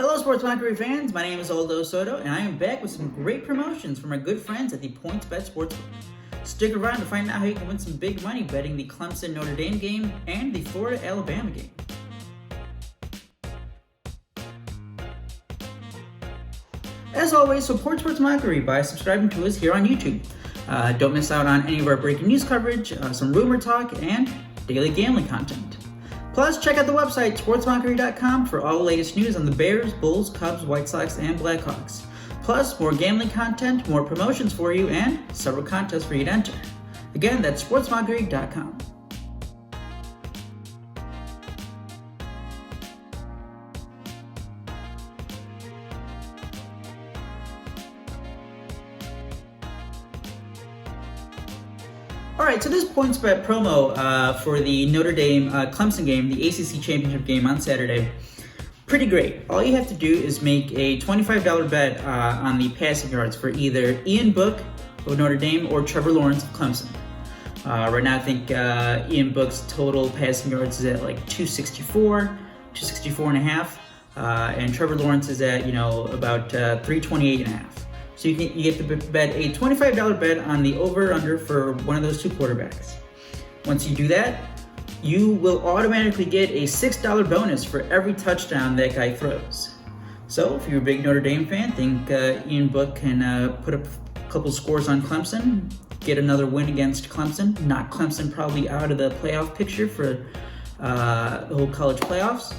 Hello, Sports Mockery fans. My name is Aldo Soto, and I am back with some great promotions from our good friends at the PointsBet Sportsbook. Stick around to find out how you can win some big money betting the Clemson Notre Dame game and the Florida Alabama game. As always, support Sports Mockery by subscribing to us here on YouTube. Don't miss out on any of our breaking news coverage, some rumor talk, and daily gambling content. Plus, check out the website, sportsmockery.com, for all the latest news on the Bears, Bulls, Cubs, White Sox, and Blackhawks. Plus, more gambling content, more promotions for you, and several contests for you to enter. Again, that's sportsmockery.com. Alright, so this PointsBet promo for the Notre Dame Clemson game, the ACC Championship game on Saturday, pretty great. All you have to do is make a $25 bet on the passing yards for either Ian Book of Notre Dame or Trevor Lawrence of Clemson. Right now I think Ian Book's total passing yards is at like 264 and a half, and Trevor Lawrence is at, about 328 and a half. So you get to bet a $25 bet on the over-under for one of those two quarterbacks. Once you do that, you will automatically get a $6 bonus for every touchdown that guy throws. So if you're a big Notre Dame fan, think Ian Book can put up a couple scores on Clemson, get another win against Clemson, knock Clemson probably out of the playoff picture for the whole college playoffs.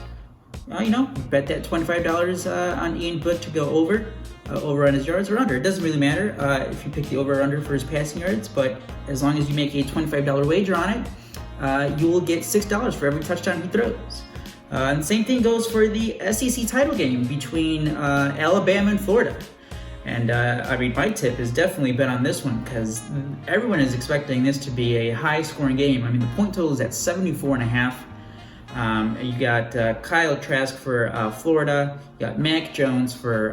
Bet that $25 on Ian Book to go over on his yards or under. It doesn't really matter if you pick the over or under for his passing yards, but as long as you make a $25 wager on it, you will get $6 for every touchdown he throws. And the same thing goes for the SEC title game between Alabama and Florida. And my tip is definitely bet on this one because everyone is expecting this to be a high-scoring game. The point total is at 74 and a half. You got Kyle Trask for Florida. You got Mac Jones for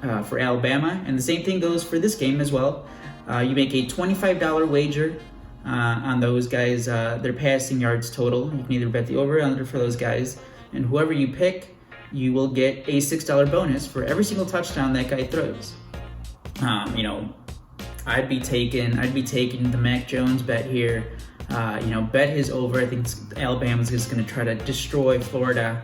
Alabama, and the same thing goes for this game as well. You make a $25 wager on those guys, their passing yards total. You can either bet the over or under for those guys, and whoever you pick, you will get a $6 bonus for every single touchdown that guy throws. I'd be taking the Mac Jones bet here. Bet his over. I think Alabama's just going to try to destroy Florida.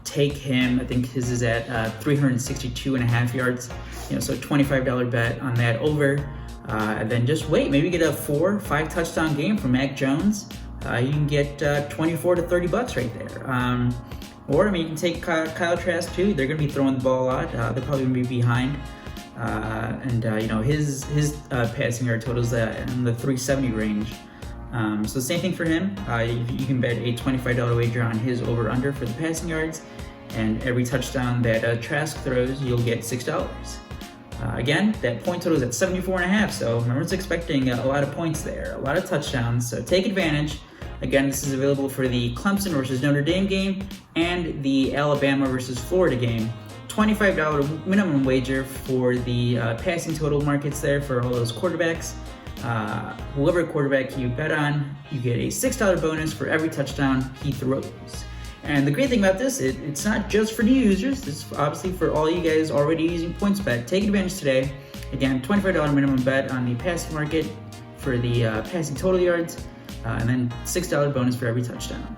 Take him. I think his is at 362 and a half yards. So $25 bet on that over. And then just wait. Maybe get a 4-5 touchdown game from Mac Jones. You can get 24 to $30 right there. Or you can take Kyle Trask too. They're going to be throwing the ball a lot. They're probably going to be behind. His passing yard totals in the 370 range. So same thing for him. You can bet a $25 wager on his over-under for the passing yards, and every touchdown that Trask throws, you'll get $6. Again, that point total is at 74 and a half, so everyone's expecting a lot of points there, a lot of touchdowns, so take advantage. Again, this is available for the Clemson versus Notre Dame game and the Alabama versus Florida game. $25 minimum wager for the passing total markets there for all those quarterbacks. Whoever quarterback you bet on, you get a $6 bonus for every touchdown he throws. And the great thing about this, it's not just for new users. This is obviously for all you guys already using PointsBet. Take advantage today. Again, $25 minimum bet on the passing market for the passing total yards, and then $6 bonus for every touchdown.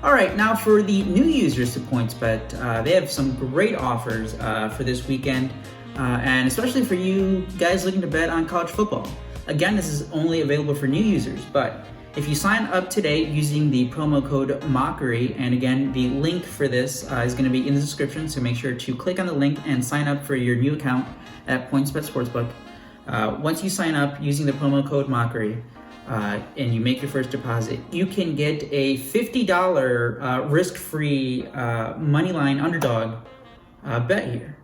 All right, now for the new users to PointsBet, they have some great offers for this weekend, and especially for you guys looking to bet on college football. Again, this is only available for new users, but if you sign up today using the promo code MOCKERY, and again, the link for this is going to be in the description, so make sure to click on the link and sign up for your new account at PointsBet Sportsbook. Once you sign up using the promo code MOCKERY, and you make your first deposit, you can get a $50 risk-free moneyline underdog bet here.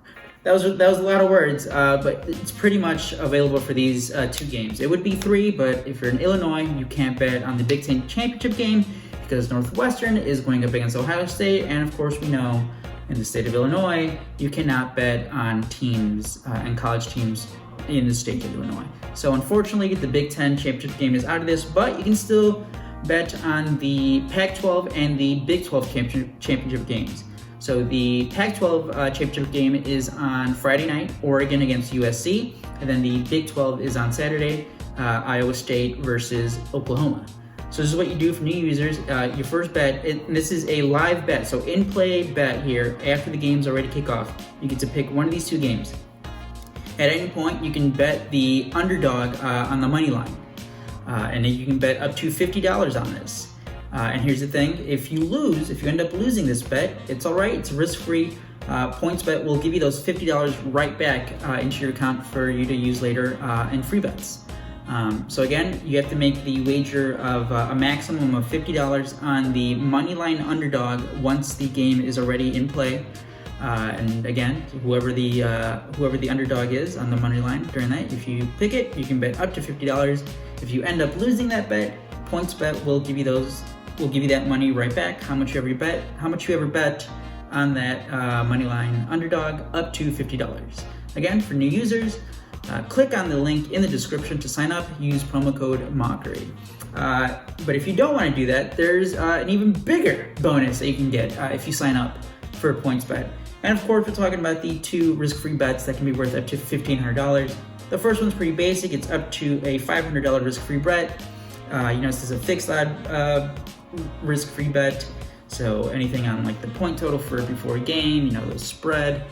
that was a lot of words, but it's pretty much available for these 2 games. It would be 3, but if you're in Illinois, you can't bet on the Big Ten Championship game because Northwestern is going up against Ohio State, and of course we know in the state of Illinois, you cannot bet on teams and college teams in the state of Illinois. So unfortunately, the Big Ten Championship game is out of this, but you can still bet on the Pac-12 and the Big 12 championship games. So the Pac-12 championship game is on Friday night, Oregon against USC, and then the Big 12 is on Saturday, Iowa State versus Oklahoma. So this is what you do for new users. Your first bet, and this is a live bet, so in-play bet here after the games already kick off. You get to pick one of these 2 games. At any point, you can bet the underdog on the money line, and then you can bet up to $50 on this. And here's the thing: if you end up losing this bet, it's all right. It's risk-free. PointsBet will give you those $50 right back into your account for you to use later in free bets. So again, you have to make the wager of a maximum of $50 on the moneyline underdog once the game is already in play. And again, whoever the underdog is on the money line during that, if you pick it, you can bet up to $50. If you end up losing that bet, PointsBet will give you that money right back. How much you ever bet on that moneyline underdog, up to $50. Again, for new users, click on the link in the description to sign up. Use promo code Mockery. But if you don't want to do that, there's an even bigger bonus that you can get if you sign up for PointsBet. And of course, we're talking about the 2 risk-free bets that can be worth up to $1,500. The first one's pretty basic. It's up to a $500 risk-free bet. This is a fixed odd risk-free bet. So anything on like the point total for before a game, the spread,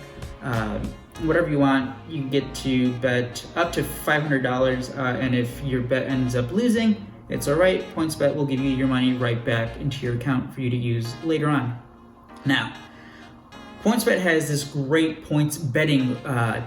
whatever you want, you get to bet up to $500. And if your bet ends up losing, it's all right. PointsBet will give you your money right back into your account for you to use later on. Now, PointsBet has this great points betting,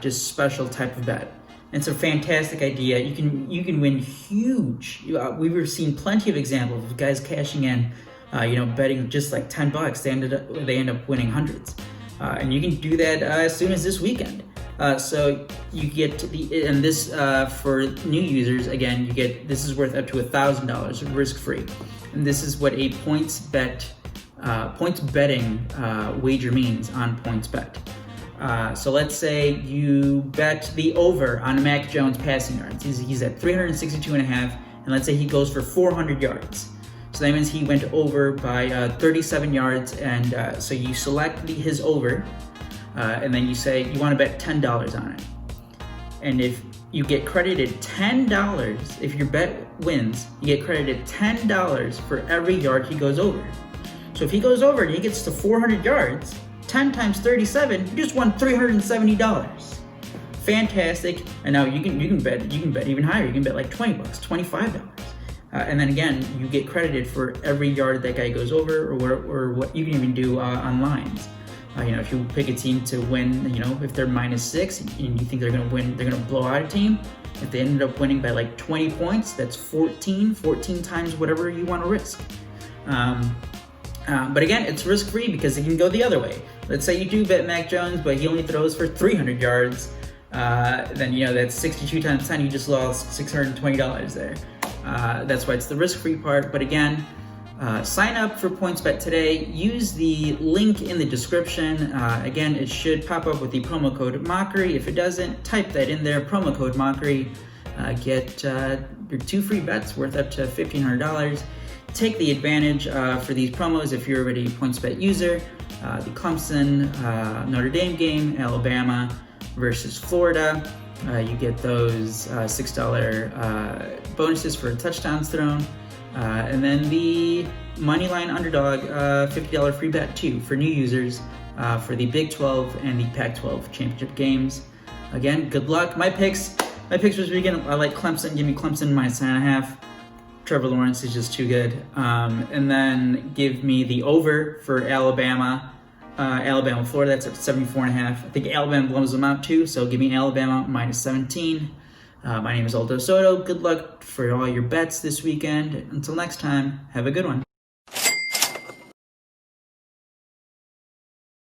just special type of bet. It's a fantastic idea. You can win huge. We've seen plenty of examples of guys cashing in, betting just like $10. They end up winning hundreds, and you can do that as soon as this weekend. So you get and this for new users. Again, this is worth up to $1,000 risk free, and this is what a points betting wager means on PointsBet. So let's say you bet the over on Mac Jones passing yards. He's at 362.5, and let's say he goes for 400 yards. So that means he went over by 37 yards, and so you select his over, and then you say you want to bet $10 on it. And if you get credited $10, if your bet wins, you get credited $10 for every yard he goes over. So if he goes over and he gets to 400 yards, 10 times 37, you just won $370. Fantastic. And now you can bet even higher. You can bet like $20, $25. And then again, you get credited for every yard that guy goes over, or what you can even do on lines. If you pick a team to win, if they're -6 and you think they're going to win, they're going to blow out a team. If they ended up winning by like 20 points, that's 14 times whatever you want to risk. But again, it's risk-free because it can go the other way. Let's say you do bet Mac Jones, but he only throws for 300 yards. Then, that's 62 times 10. You just lost $620 there. That's why it's the risk-free part. But again, sign up for PointsBet today. Use the link in the description. Again, it should pop up with the promo code Mockery. If it doesn't, type that in there, promo code Mockery. Get your 2 free bets worth up to $1,500. Take the advantage for these promos if you're already a PointsBet user. The Clemson, Notre Dame game, Alabama versus Florida. You get those $6 bonuses for touchdowns thrown. And then the Moneyline Underdog $50 free bet too for new users for the Big 12 and the Pac-12 championship games. Again, good luck. My picks this weekend, I like Clemson. Give me Clemson -9.5. Trevor Lawrence is just too good. And then give me the over for Alabama, Florida. That's at 74.5. I think Alabama blows them out too, so give me Alabama -17. My name is Aldo Soto. Good luck for all your bets this weekend. Until next time, have a good one.